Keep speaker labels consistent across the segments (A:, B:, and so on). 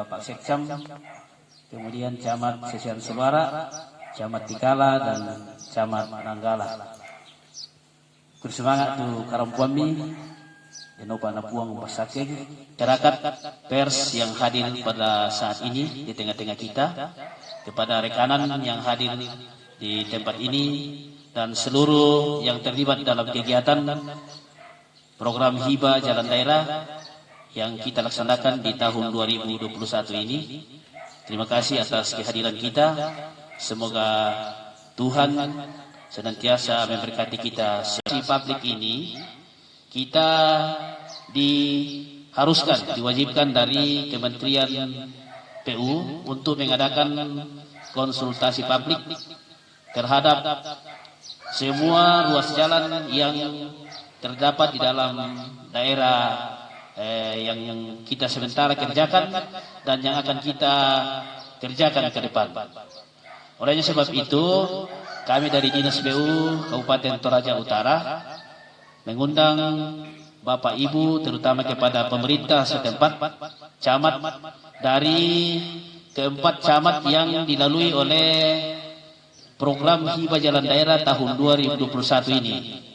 A: Bapak Sekcam, kemudian Camat Sesian Subara, Camat Tikala, dan Camat Nanggala. Bersemangat tu karampuami, Denopa Napuang Umpasake, masyarakat pers yang hadir pada saat ini di tengah-tengah kita, kepada rekanan yang hadir di tempat ini, dan seluruh yang terlibat dalam kegiatan program Hibah Jalan Daerah yang kita laksanakan di tahun 2021 ini. Terima kasih atas kehadiran kita. Semoga Tuhan senantiasa memberkati kita. Di publik ini kita diwajibkan dari Kementerian PU untuk mengadakan konsultasi publik terhadap semua ruas jalan yang terdapat di dalam daerah yang kita sementara kerjakan dan yang akan kita kerjakan ke depan. Oleh sebab itu, kami dari Dinas PU Kabupaten Toraja Utara mengundang Bapak Ibu, terutama kepada pemerintah setempat, camat dari keempat camat yang dilalui oleh program Hibah Jalan Daerah tahun 2021 ini.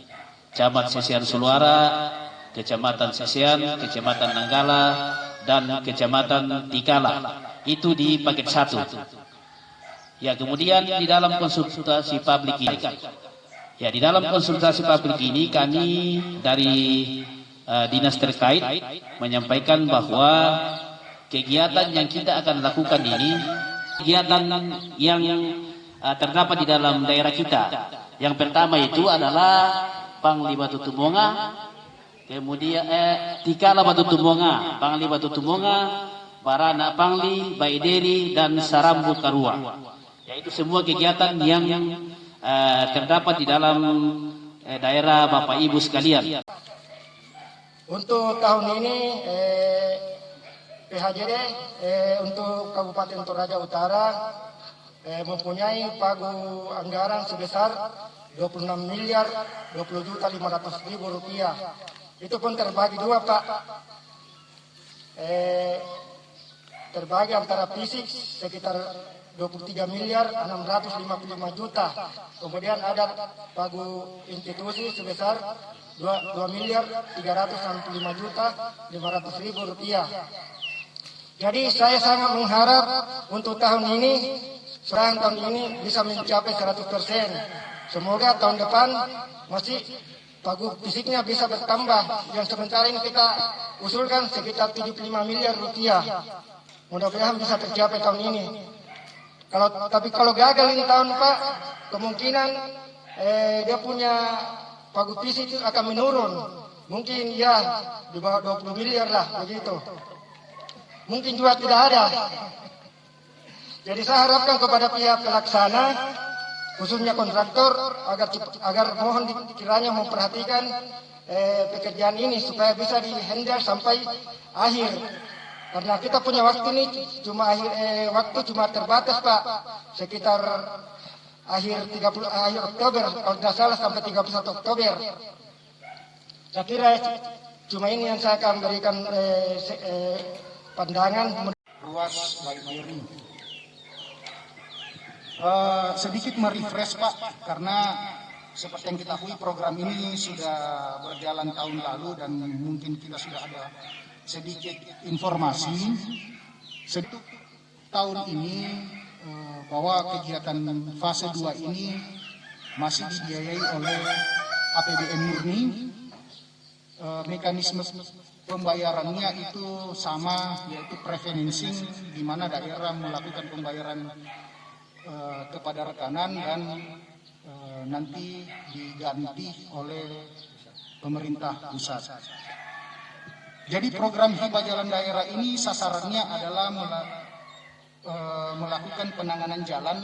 A: Camat Sesian Suluara, Kecamatan Sesian, Kecamatan Nanggala, dan Kecamatan Tikala. Itu di paket 1. Ya, kemudian di dalam konsultasi publik ini, kami dari dinas terkait menyampaikan bahwa kegiatan yang kita akan lakukan ini kegiatan yang terdapat di dalam daerah kita. Yang pertama itu adalah Pangli Batu Tumonga, kemudian Tikala Batu Tumonga, Pangli Batu Tumonga, Barana Pangli, Baideri, dan Sarambu Karua. Yaitu semua kegiatan yang terdapat di dalam daerah Bapak Ibu sekalian.
B: Untuk tahun ini PHJD untuk Kabupaten Toraja Utara mempunyai pagu anggaran sebesar 26.020.500.000 rupiah. Itu pun terbagi dua, Pak. Terbagi antara fisik sekitar 23.655.000.000. Kemudian ada pagu institusi sebesar 2.365.500.000 rupiah. Jadi saya sangat mengharap untuk tahun ini bisa mencapai 100%. Semoga tahun depan masih pagu fisiknya bisa bertambah. Yang sementara ini kita usulkan sekitar 75 miliar rupiah. Mudah-mudahan bisa tercapai tahun ini. Tapi kalau gagal ini tahun, Pak, kemungkinan dia punya pagu fisik itu akan menurun. Mungkin ya di bawah 20 miliar lah begitu. Mungkin juga tidak ada. Jadi saya harapkan kepada pihak pelaksana, khususnya kontraktor, agar mohon kiranya memperhatikan pekerjaan ini supaya bisa dihandle sampai akhir. Karena kita punya waktu ini waktu cuma terbatas, Pak, sekitar akhir Oktober, kalau tidak salah sampai 31 Oktober. Saya kira cuma ini yang saya akan berikan pandangan.
C: Ruas Baideri. Sedikit merefresh, Pak, karena seperti yang kita ketahui program ini sudah berjalan tahun lalu dan mungkin kita sudah ada sedikit informasi. Tahun ini bahwa kegiatan fase 2 ini masih dibiayai oleh APBN murni. Mekanisme pembayarannya itu sama, yaitu pre-financing, di mana daerah melakukan pembayaran kepada rekanan dan nanti diganti oleh pemerintah pusat. Jadi program Hibah Jalan Daerah ini sasarannya adalah melakukan penanganan jalan.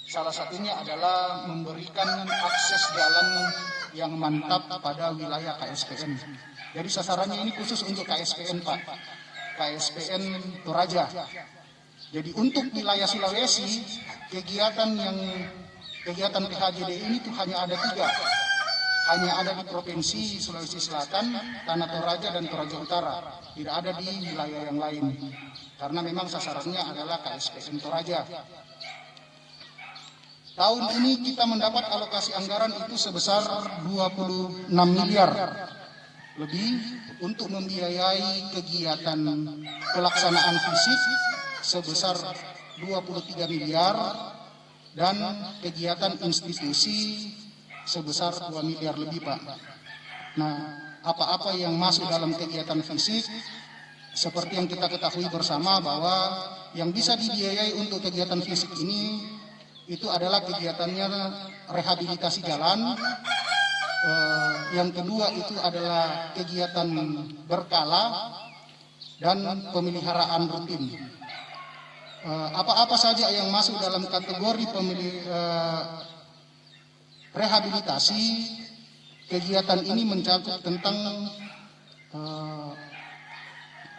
C: Salah satunya adalah memberikan akses jalan yang mantap pada wilayah KSPN. Jadi sasarannya ini khusus untuk KSPN, Pak. KSPN Toraja. Jadi untuk wilayah Sulawesi, kegiatan PHJD ini tuh hanya ada 3. hanya ada di Provinsi Sulawesi Selatan, Tanah Toraja dan Toraja Utara, tidak ada di wilayah yang lain. Karena memang sasarannya adalah KSPN Toraja. Tahun ini kita mendapat alokasi anggaran itu sebesar 26 miliar lebih untuk membiayai kegiatan pelaksanaan fisik sebesar 23 miliar dan kegiatan institusi sebesar 2 miliar lebih, Pak. Nah, apa-apa yang masuk dalam kegiatan fisik seperti yang kita ketahui bersama bahwa yang bisa dibiayai untuk kegiatan fisik ini itu adalah kegiatannya rehabilitasi jalan. Yang kedua itu adalah kegiatan berkala dan pemeliharaan rutin. Apa-apa saja yang masuk dalam kategori rehabilitasi, kegiatan ini mencakup tentang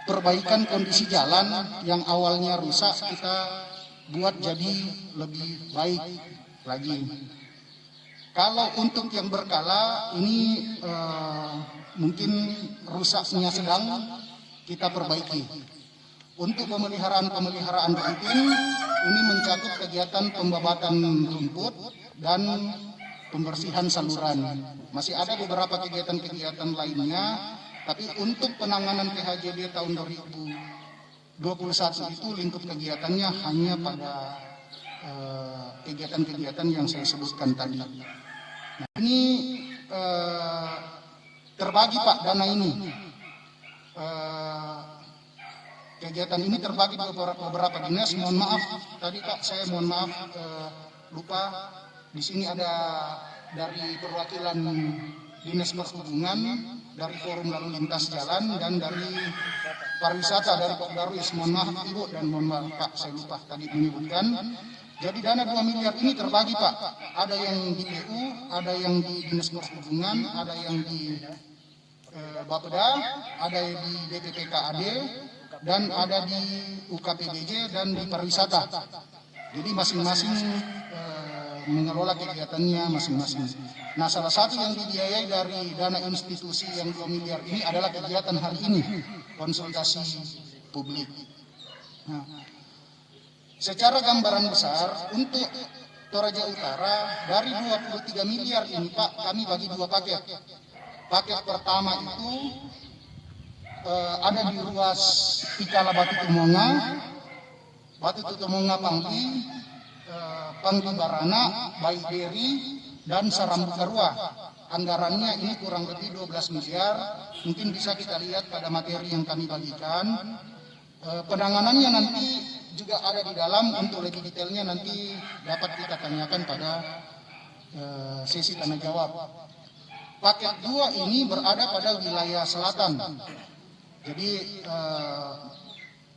C: perbaikan kondisi jalan yang awalnya rusak kita buat jadi lebih baik lagi. Kalau untuk yang berkala ini mungkin rusaknya sedang kita perbaiki. Untuk pemeliharaan rutin ini mencakup kegiatan pembabatan rumput dan pembersihan saluran. Masih ada beberapa kegiatan-kegiatan lainnya, tapi untuk penanganan PHJD tahun 2021 itu lingkup kegiatannya hanya pada kegiatan-kegiatan yang saya sebutkan tadi. Nah, ini terbagi, Pak, dana ini. Kegiatan ini terbagi beberapa dinas. Mohon maaf tadi, Pak, saya mohon maaf lupa. Di sini ada dari perwakilan Dinas Perhubungan, dari Forum Lalu Lintas Jalan, dan dari pariwisata dari Pokdarwis. Mohon maaf Ibu dan mohon maaf Pak, saya lupa tadi menyebutkan. Jadi dana 2 miliar ini terbagi, Pak. Ada yang di PU, ada yang di Dinas Perhubungan, ada yang di Bapeda, ada yang di BPPKAD, dan ada di UKPBJ dan di pariwisata. Jadi masing-masing mengelola kegiatannya masing-masing. Nah, salah satu yang dibiayai dari dana institusi yang 2 miliar ini adalah kegiatan hari ini, konsultasi publik. Nah, secara gambaran besar untuk Toraja Utara dari 23 miliar ini, Pak, kami bagi 2 paket. Paket pertama itu ada di ruas Pikala Batu Tumonga Panggi, Panggi Barana, Baiberi, dan Sarambu Garua. Anggarannya ini kurang lebih 12 miliar. Mungkin bisa kita lihat pada materi yang kami bagikan. Penanganannya nanti juga ada di dalam. Untuk lebih detailnya nanti dapat kita tanyakan pada sesi tanya jawab. Paket 2 ini berada pada wilayah selatan. Jadi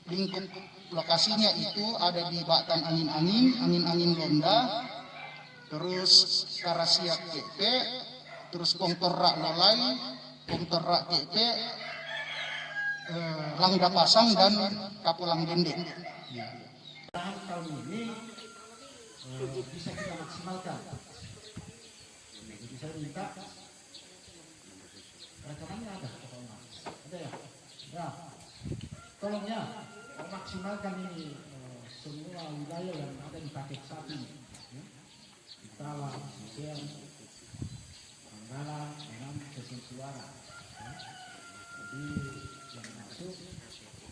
C: lingkup lokasinya itu ada di Batan Angin-Angin Londa, terus Karasiak GP, terus Pongtorrak Lolai, Pongtorrak GP, Langda Pasang, dan Kapulang Dendek.
D: Tahun ini bisa kita maksimalkan. Jadi saya minta rekanannya ada ya? Ya, tolong ya maksimalkan ini semua wilayah yang ada di paket 1 ini. Utara, Sisian, Manggala, Menam, Kesin Suara. Jadi yang masuk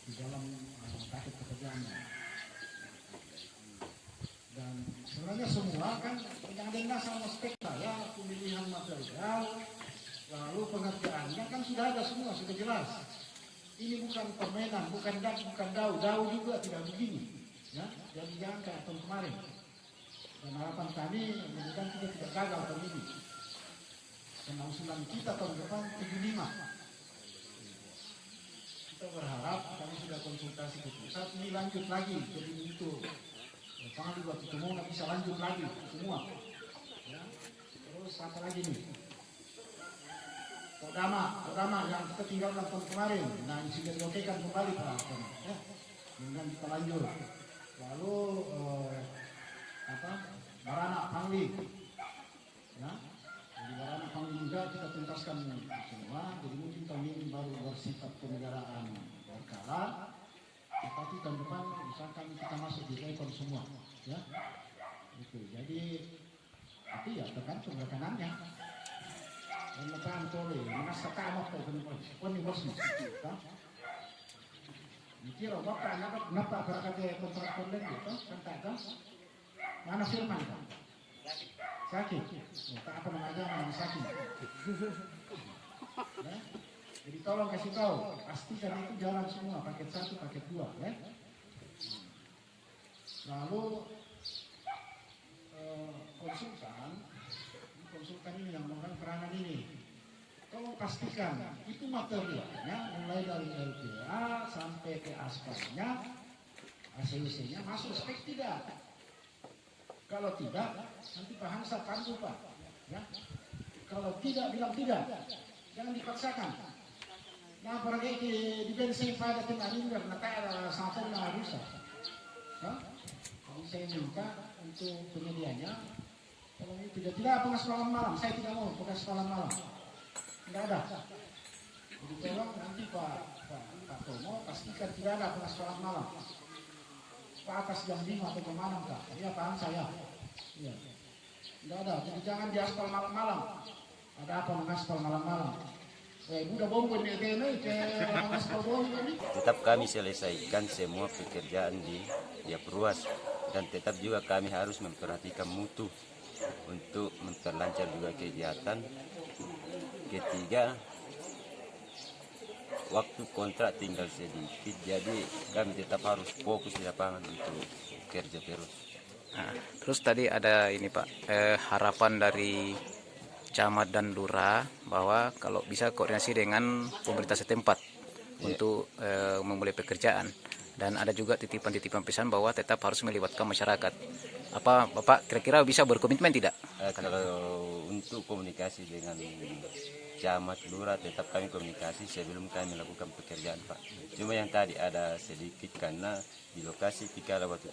D: di dalam paket pekerjaannya. Dan sebenarnya semua kan ada sama spekta ya, pemilihan material, lalu pengerjaannya kan sudah ada semua, sudah jelas. Ini bukan permainan, bukan dau juga tidak begini. Ya, jadi jangan kayak tahun kemarin. Dan harapan kami mudah-mudahan kita tidak gagal tahun ini. Karena usulan kita tahun depan 75. Kita berharap kami sudah konsultasi ke pusat, ini lanjut lagi. Jadi itu jangan dibuat ketemu, nggak bisa lanjut lagi semua. Ya. Terus apa lagi nih? Kodama yang kita tinggalkan tahun kemarin, nah sudah diokekan kembali Pak. Ya. Kemudian kita lanjut. Lalu Barana Pangli, ya, jadi Barana Pangli tidak kita tuntaskan semua, jadi mungkin tahun ini baru bersifat penegaraan berkala, tetapi tahun depan misalkan kita masuk di rekon semua, ya. Itu. Jadi, tapi ya tergantung rekanannya. Dan lepas boleh, mana sekarang waktu ini bosnya, kan? Mikir bapak kenapa berkata kontrak konlen itu, kan tak kan? Mana firman kan? Sakit, tak apa namanya yang sakit. Ya? Jadi tolong kasih tahu, pastikan itu jalan semua, paket 1, paket 2, ya. Lalu konsultan ini yang melakukan peranan ini, tolong pastikan itu materialnya mulai dari LPA sampai ke aspalnya, ACC-nya masuk spek tidak. Kalau tidak, nanti Pak Hansa tangguh Pak. Ya. Kalau tidak, bilang tidak. Jangan dipaksakan. Nah, apalagi di bensin pada tim Aringar, nanti ada sampurna rusak. Jadi saya minta untuk penyedianya, tolong itu tidak pengas malam-malam. Saya tidak mau pengas malam-malam. Tidak ada. Jadi tolong nanti Pak Tomo pastikan tidak ada pengas malam-malam. Pak atas jam 5 atau kemana Kak? Iya paham saya. Iya. Tidak ada. Jadi jangan diaspal malam-malam. Ada apa mengaspal malam-malam? Udah bombon di ETM ke mengaspal bombon ini.
E: Tetap kami selesaikan semua pekerjaan di Ruas dan tetap juga kami harus memperhatikan mutu untuk memperlancar juga kegiatan. Ketiga, waktu kontrak tinggal sedikit, jadi kami tetap harus fokus di lapangan untuk kerja terus.
F: Nah, terus tadi ada ini Pak, harapan dari camat dan lurah bahwa kalau bisa koordinasi dengan pemerintah setempat untuk memulai pekerjaan, dan ada juga titipan-titipan pesan bahwa tetap harus melibatkan masyarakat. Apa Bapak kira-kira bisa berkomitmen tidak?
E: Kalau untuk komunikasi dengan camat lurah tetap kami komunikasi sebelum kami melakukan pekerjaan Pak. Cuma yang tadi ada sedikit karena di lokasi Tikala Batu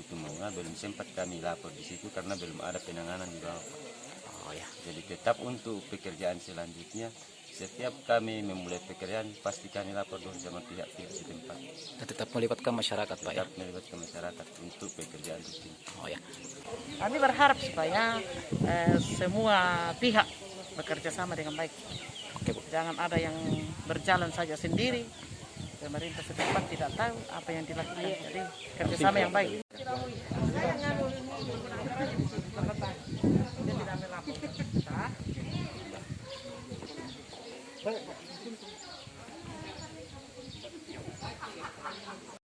E: Tumonga belum sempat kami lapor di situ karena belum ada penanganan di bawah Pak.
F: Oh ya.
E: Jadi tetap untuk pekerjaan selanjutnya setiap kami memulai pekerjaan pasti kami lapor dulu sama pihak setempat.
F: Dan tetap melibatkan masyarakat Pak ya.
E: Tetap melibatkan masyarakat untuk pekerjaan di sini.
F: Oh ya.
G: Kami berharap supaya semua pihak bekerja sama dengan baik.
F: Oke Bu.
G: Jangan ada yang berjalan saja sendiri. Pemerintah setempat tidak tahu apa yang dilakukan. Jadi kerjasama yang baik.